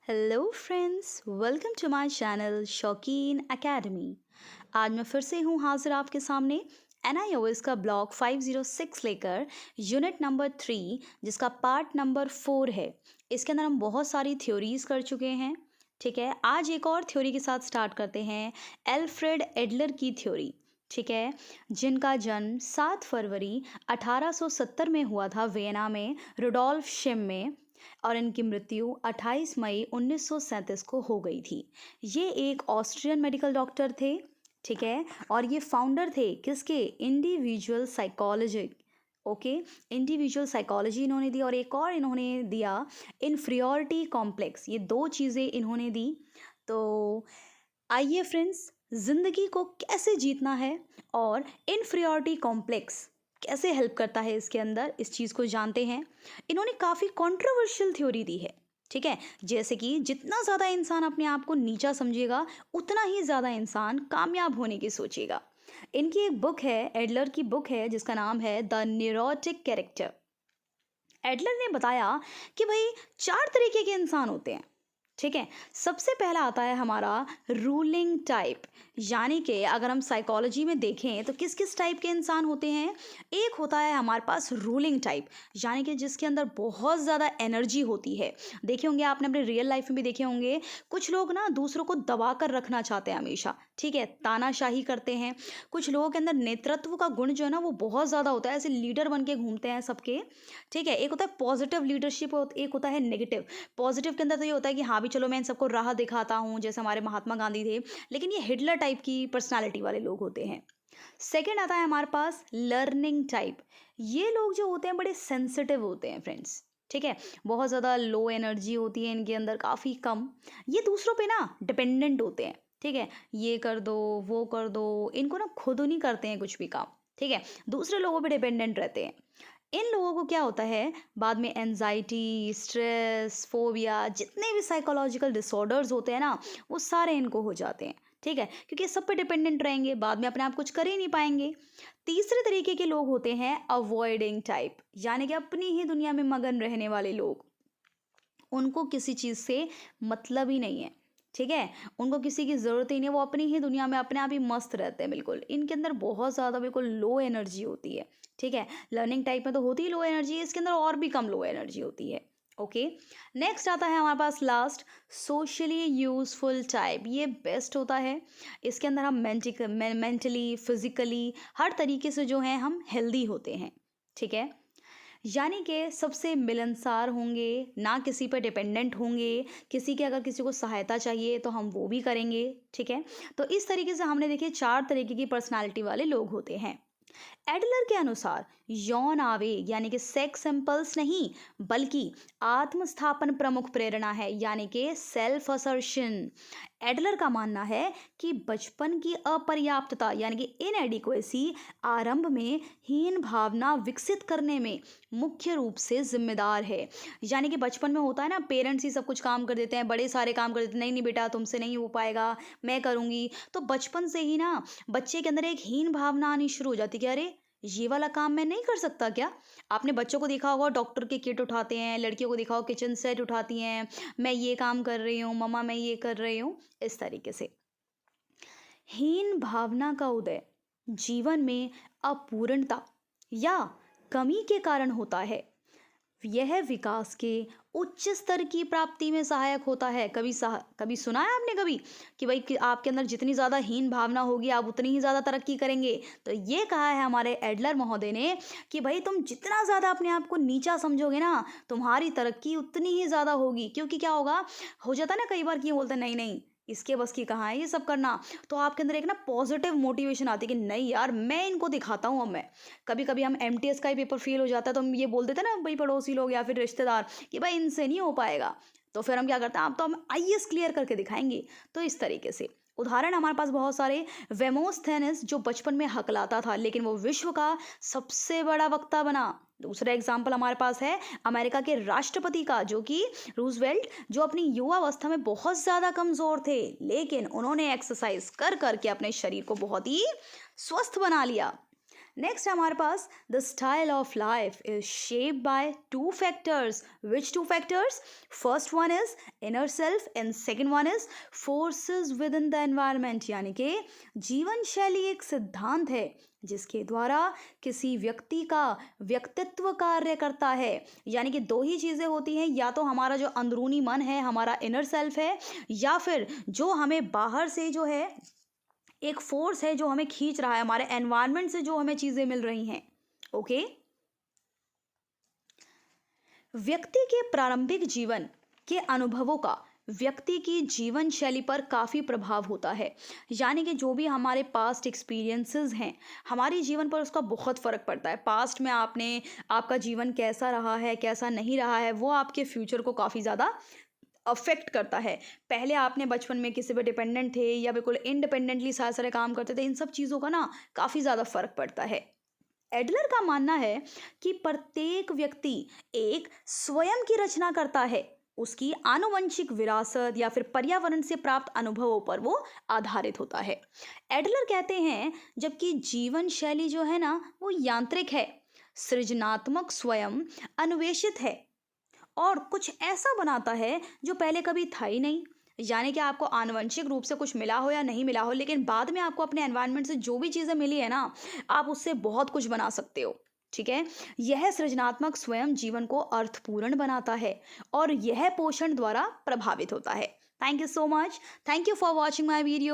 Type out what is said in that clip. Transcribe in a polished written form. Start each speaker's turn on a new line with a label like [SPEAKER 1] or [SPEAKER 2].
[SPEAKER 1] Hello friends, welcome to my channel Shaukeen academy. आज मैं फिर से हूँ हाजिर आपके सामने NIOS का ब्लॉग 506 लेकर यूनिट नंबर 3 जिसका पार्ट नंबर 4 है। इसके अंदर हम बहुत सारी थ्योरीज कर चुके हैं। ठीक है, आज एक और थ्योरी के साथ स्टार्ट करते हैं, एल्फ्रेड एडलर की थ्योरी। ठीक है, जिनका जन्म 7 फरवरी 1870 में हुआ था वियना में रुडोल्फ शिम में, और इनकी मृत्यु 28 मई 1937 को हो गई थी। ये एक ऑस्ट्रियन मेडिकल डॉक्टर थे। ठीक है, और ये फाउंडर थे किसके? Individual psychology. Okay, individual psychology इन्होंने दी, और एक और इन्होंने दिया इन्फीरियरिटी कॉम्प्लेक्स। ये दो चीज़ें इन्होंने दी। तो आइए फ्रेंड्स, ज़िंदगी को कैसे जीतना है और इन्फीरियरिटी कॉम्प्लेक्स कैसे हेल्प करता है इसके अंदर, इस चीज़ को जानते हैं। इन्होंने काफ़ी कंट्रोवर्शियल थ्योरी दी है। ठीक है, जैसे कि जितना ज़्यादा इंसान अपने आप को नीचा समझेगा उतना ही ज़्यादा इंसान कामयाब होने की सोचेगा। इनकी एक बुक है, एडलर की बुक है, जिसका नाम है द न्यूरोटिक कैरेक्टर। एडलर ने बताया कि भाई 4 तरीके के इंसान होते हैं। ठीक है, सबसे पहला आता है हमारा रूलिंग टाइप, यानी कि अगर हम साइकोलॉजी में देखें तो किस किस टाइप के इंसान होते हैं। एक होता है हमारे पास रूलिंग टाइप, यानी कि जिसके अंदर बहुत ज़्यादा एनर्जी होती है। देखे होंगे आपने अपने रियल लाइफ में भी देखे होंगे, कुछ लोग ना दूसरों को दबा कर रखना चाहते हैं हमेशा। ठीक है, तानाशाही करते हैं। कुछ लोगों के अंदर नेतृत्व का गुण जो है ना वो बहुत ज़्यादा होता है, ऐसे लीडर बन के घूमते हैं सबके। ठीक है, एक होता है पॉजिटिव लीडरशिप, एक होता है नेगेटिव। पॉजिटिव के अंदर तो ये होता है कि हाँ भी चलो मैं इन सबको राह दिखाता हूँ, जैसे हमारे महात्मा गांधी थे। लेकिन ये हिटलर टाइप की पर्सनालिटी वाले लोग होते हैं। सेकंड आता है हमारे पास लर्निंग टाइप। ये लोग जो होते हैं बड़े सेंसिटिव होते हैं फ्रेंड्स। ठीक है, बहुत ज़्यादा लो एनर्जी होती है इनके अंदर, काफ़ी कम। ये दूसरों पे ना डिपेंडेंट होते हैं। ठीक है, ये कर दो वो कर दो, इनको ना खुद नहीं करते हैं कुछ भी काम। ठीक है, दूसरे लोगों पे डिपेंडेंट रहते हैं। इन लोगों को क्या होता है, बाद में एनजाइटी, स्ट्रेस, फोबिया, जितने भी साइकोलॉजिकल डिसऑर्डर्स होते हैं ना वो सारे इनको हो जाते हैं। ठीक है, क्योंकि ये सब पे डिपेंडेंट रहेंगे, बाद में अपने आप कुछ कर ही नहीं पाएंगे। तीसरे तरीके के लोग होते हैं अवॉइडिंग टाइप, यानी कि अपनी ही दुनिया में मगन रहने वाले लोग। उनको किसी चीज़ से मतलब ही नहीं है। ठीक है, उनको किसी की ज़रूरत ही नहीं है, वो अपनी ही दुनिया में अपने आप ही मस्त रहते हैं बिल्कुल। इनके अंदर बहुत ज़्यादा बिल्कुल लो एनर्जी होती है। ठीक है, लर्निंग टाइप में तो होती ही लो एनर्जी है, इसके अंदर और भी कम लो एनर्जी होती है। ओके, नेक्स्ट आता है हमारे पास लास्ट, सोशली यूजफुल टाइप। ये बेस्ट होता है। इसके अंदर हम मेंटली फिजिकली हर तरीके से जो है हम हेल्दी होते हैं। ठीक है, यानी कि सबसे मिलनसार होंगे, ना किसी पर डिपेंडेंट होंगे। किसी के अगर किसी को सहायता चाहिए तो हम वो भी करेंगे। ठीक है, तो इस तरीके से हमने देखे 4 तरीके की पर्सनालिटी वाले लोग होते हैं। एडलर के अनुसार यौन आवेग यानी कि सेक्स इम्पल्स नहीं, बल्कि आत्मस्थापन प्रमुख प्रेरणा है, यानी कि सेल्फ असर्शन। एडलर का मानना है कि बचपन की अपर्याप्तता यानी कि इनएडिक्वेसी आरंभ में हीन भावना विकसित करने में मुख्य रूप से जिम्मेदार है। यानी कि बचपन में होता है ना, पेरेंट्स ही सब कुछ काम कर देते हैं, बड़े सारे काम कर देते हैं, नहीं नहीं बेटा तुमसे नहीं हो पाएगा, मैं करूँगी। तो बचपन से ही ना बच्चे के अंदर एक हीन भावना आनी शुरू हो जाती है कि अरे ये वाला काम मैं नहीं कर सकता क्या। आपने बच्चों को देखा होगा डॉक्टर के किट उठाते हैं, लड़कियों को देखा होगा किचन सेट उठाती हैं, मैं ये काम कर रही हूँ मम्मा, मैं ये कर रही हूँ, इस तरीके से। हीन भावना का उदय जीवन में अपूर्णता या कमी के कारण होता है। यह विकास के उच्च स्तर की प्राप्ति में सहायक होता है। कभी सुना है आपने कभी कि भाई कि आपके अंदर जितनी ज़्यादा हीन भावना होगी आप उतनी ही ज़्यादा तरक्की करेंगे। तो ये कहा है हमारे एडलर महोदय ने कि भाई तुम जितना ज़्यादा अपने आप को नीचा समझोगे ना, तुम्हारी तरक्की उतनी ही ज़्यादा होगी। क्योंकि क्या होगा, हो जाता है ना कई बार कि ये बोलते हैं नहीं नहीं इसके बस की कहाँ है ये सब करना। तो आपके अंदर एक ना पॉजिटिव मोटिवेशन आती है कि नहीं यार मैं इनको दिखाता हूँ। अब मैं कभी कभी हम MTS का ही पेपर फेल हो जाता है तो हम ये बोल देते हैं ना भाई पड़ोसी लोग या फिर रिश्तेदार कि भाई इनसे नहीं हो पाएगा। तो फिर हम क्या करते हैं, अब तो हम IAS क्लियर करके दिखाएंगे। तो इस तरीके से उदाहरण हमारे पास बहुत सारे। वेमोस्थेनिस जो बचपन में हकलाता था लेकिन वो विश्व का सबसे बड़ा वक्ता बना। दूसरा एग्जाम्पल हमारे पास है अमेरिका के राष्ट्रपति का, जो कि रूजवेल्ट, जो अपनी युवावस्था में बहुत ज़्यादा कमज़ोर थे लेकिन उन्होंने एक्सरसाइज कर करके अपने शरीर को बहुत ही स्वस्थ बना लिया। नेक्स्ट हमारे पास the style of life is shaped by two factors. Which two factors? First one is inner self and second one is forces within the environment. यानी कि जीवन शैली एक सिद्धांत है जिसके द्वारा किसी व्यक्ति का व्यक्तित्व कार्य करता है. यानी कि दो ही चीज़ें होती हैं, या तो हमारा जो अंदरूनी मन है, हमारा इनर सेल्फ है, या फिर जो हमें बाहर से जो है एक फोर्स है जो हमें खींच रहा है, हमारे एनवायरनमेंट से जो हमें चीज़ें मिल रही हैं. ओके. व्यक्ति के प्रारंभिक जीवन के अनुभवों का व्यक्ति की जीवन शैली पर काफ़ी प्रभाव होता है. यानी कि जो भी हमारे पास्ट एक्सपीरियंसेस हैं, हमारे जीवन पर उसका बहुत फ़र्क पड़ता है. पास्ट में आपका जीवन कैसा रहा है, कैसा नहीं रहा है, वो आपके फ्यूचर को काफ़ी ज़्यादा अफेक्ट करता है. पहले आपने बचपन में किसी पे डिपेंडेंट थे या बिल्कुल इंडिपेंडेंटली सारे सारे काम करते थे, इन सब चीज़ों का ना काफ़ी ज़्यादा फ़र्क पड़ता है. एडलर का मानना है कि प्रत्येक व्यक्ति एक स्वयं की रचना करता है, उसकी आनुवंशिक विरासत या फिर पर्यावरण से प्राप्त अनुभवों पर वो आधारित होता है. एडलर कहते हैं जबकि जीवन शैली जो है ना वो यांत्रिक है, सृजनात्मक स्वयं अन्वेषित है और कुछ ऐसा बनाता है जो पहले कभी था ही नहीं. यानी कि आपको आनुवंशिक रूप से कुछ मिला हो या नहीं मिला हो, लेकिन बाद में आपको अपने एनवायरनमेंट से जो भी चीज़ें मिली है ना, आप उससे बहुत कुछ बना सकते हो. ठीक है. यह सृजनात्मक स्वयं जीवन को अर्थपूर्ण बनाता है और यह पोषण द्वारा प्रभावित होता है. Thank you so much. Thank you for watching my video.